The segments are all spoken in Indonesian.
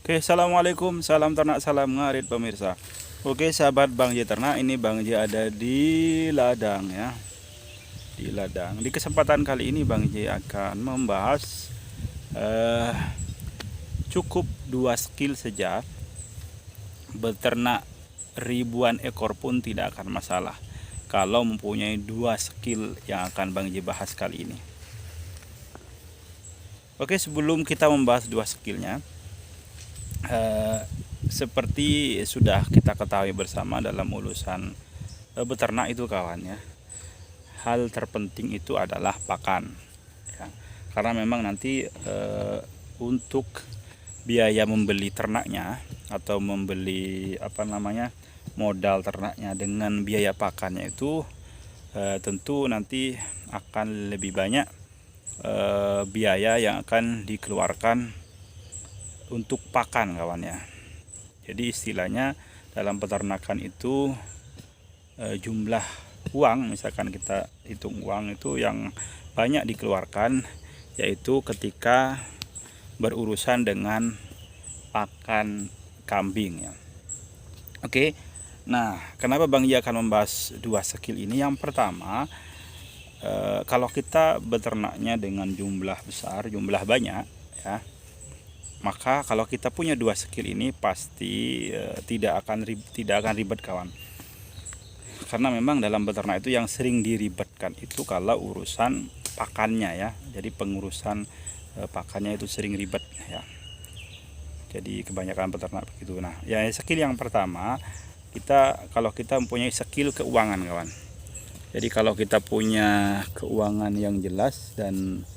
Oke, assalamualaikum, salam ternak, salam ngarit pemirsa. Oke, sahabat Bang J Ternak, ini Bang J ada di ladang ya. Di ladang. Di kesempatan kali ini Bang J akan membahas cukup 2 skill saja. Beternak ribuan ekor pun tidak akan masalah kalau mempunyai 2 skill yang akan Bang J bahas kali ini. Oke, sebelum kita membahas 2 skillnya, seperti sudah kita ketahui bersama dalam urusan beternak itu kawan ya, hal terpenting itu adalah pakan ya. Karena memang nanti untuk biaya membeli ternaknya atau membeli modal ternaknya dengan biaya pakannya itu tentu nanti akan lebih banyak biaya yang akan dikeluarkan untuk pakan kawan ya. Jadi istilahnya dalam peternakan itu jumlah uang, misalkan kita hitung uang itu yang banyak dikeluarkan yaitu ketika berurusan dengan pakan kambing ya. Oke, nah kenapa Bang J akan membahas 2 skill ini? Yang pertama, kalau kita beternaknya dengan jumlah besar, jumlah banyak ya, maka kalau kita punya 2 skill ini pasti tidak akan ribet kawan. Karena memang dalam beternak itu yang sering diribetkan itu kalau urusan pakannya ya. Jadi pengurusan pakannya itu sering ribet ya. Jadi kebanyakan peternak begitu. Nah, ya skill yang pertama, kalau kita mempunyai skill keuangan kawan. Jadi kalau kita punya keuangan yang jelas dan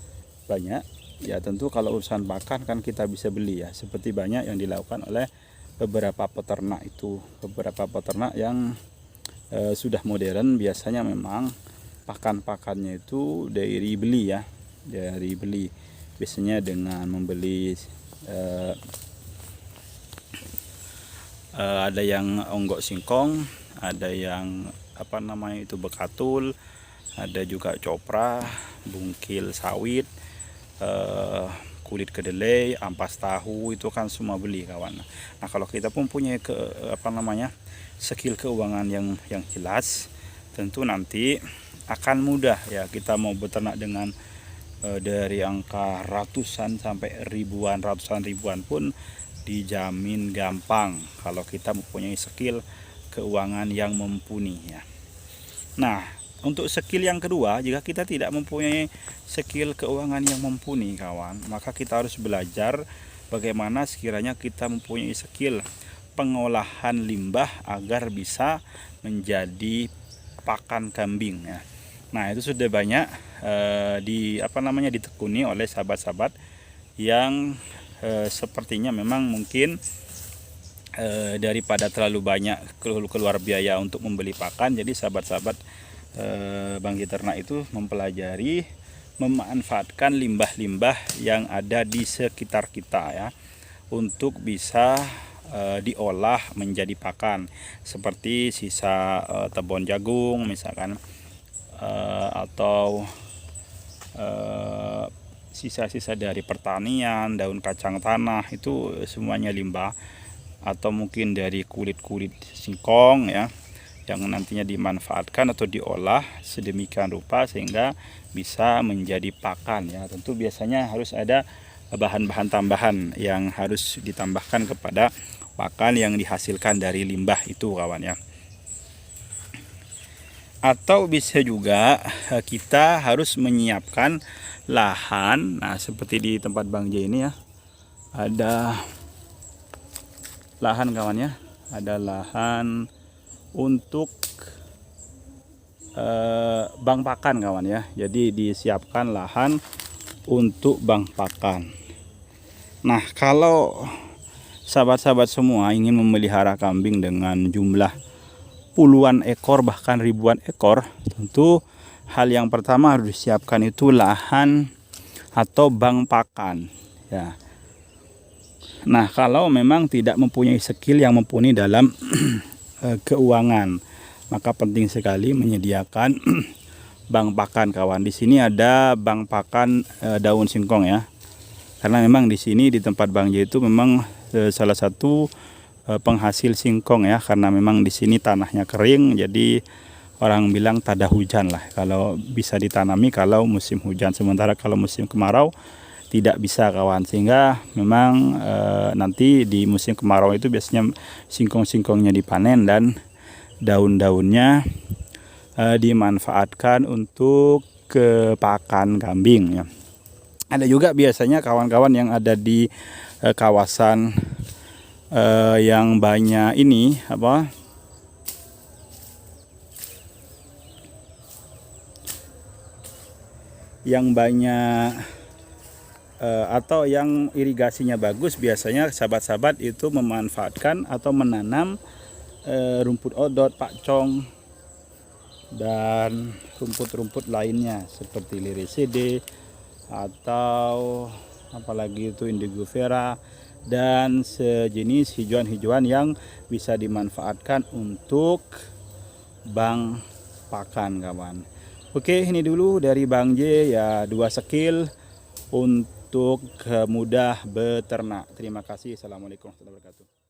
banyak, ya tentu kalau urusan pakan kan kita bisa beli ya, seperti banyak yang dilakukan oleh beberapa peternak itu. Beberapa peternak yang sudah modern biasanya memang pakan-pakannya itu dari beli ya, dari beli. Biasanya dengan membeli ada yang onggok singkong, ada yang itu bekatul, ada juga copra, bungkil sawit, kulit kedelai, ampas tahu, itu kan semua beli kawan. Nah, kalau kita pun punya skill keuangan yang jelas, tentu nanti akan mudah ya, kita mau beternak dengan dari angka ratusan sampai ratusan ribuan pun dijamin gampang kalau kita mempunyai skill keuangan yang mumpuni ya. Nah, untuk skill yang kedua, jika kita tidak mempunyai skill keuangan yang mumpuni kawan, maka kita harus belajar bagaimana sekiranya kita mempunyai skill pengolahan limbah agar bisa menjadi pakan kambing ya. Nah, itu sudah banyak ditekuni oleh sahabat-sahabat yang sepertinya memang mungkin daripada terlalu banyak keluar biaya untuk membeli pakan, jadi sahabat-sahabat Bang J Ternak itu mempelajari memanfaatkan limbah-limbah yang ada di sekitar kita ya, untuk bisa diolah menjadi pakan, seperti sisa tebon jagung misalkan, atau sisa-sisa dari pertanian, daun kacang tanah, itu semuanya limbah. Atau mungkin dari kulit-kulit singkong ya, yang nantinya dimanfaatkan atau diolah sedemikian rupa sehingga bisa menjadi pakan ya. Tentu biasanya harus ada bahan-bahan tambahan yang harus ditambahkan kepada pakan yang dihasilkan dari limbah itu kawan ya. Atau bisa juga kita harus menyiapkan lahan. Nah, seperti di tempat Bang J ini ya, ada lahan kawan ya, ada lahan untuk bank pakan kawan ya. Jadi disiapkan lahan untuk bank pakan. Nah, kalau sahabat-sahabat semua ingin memelihara kambing dengan jumlah puluhan ekor bahkan ribuan ekor, tentu hal yang pertama harus disiapkan itu lahan atau bank pakan ya. Nah, kalau memang tidak mempunyai skill yang mumpuni dalam keuangan, maka penting sekali menyediakan bank pakan kawan. Di sini ada bank pakan daun singkong ya. Karena memang di sini di tempat Bang J itu memang salah satu penghasil singkong ya, karena memang di sini tanahnya kering, jadi orang bilang tada hujan lah kalau bisa ditanami kalau musim hujan, sementara kalau musim kemarau tidak bisa kawan. Sehingga memang nanti di musim kemarau itu biasanya singkong-singkongnya dipanen dan daun-daunnya dimanfaatkan untuk ke pakan kambing ya. Ada juga biasanya kawan-kawan yang ada di kawasan yang banyak ini yang banyak atau yang irigasinya bagus, biasanya sahabat-sahabat itu memanfaatkan atau menanam rumput odot, pakcong, dan rumput-rumput lainnya seperti liriside atau apalagi itu indigo vera dan sejenis hijauan-hijauan yang bisa dimanfaatkan untuk bank pakan kawan. Oke, ini dulu dari Bang J ya, 2 skill untuk mudah beternak. Terima kasih. Assalamualaikum warahmatullahi wabarakatuh.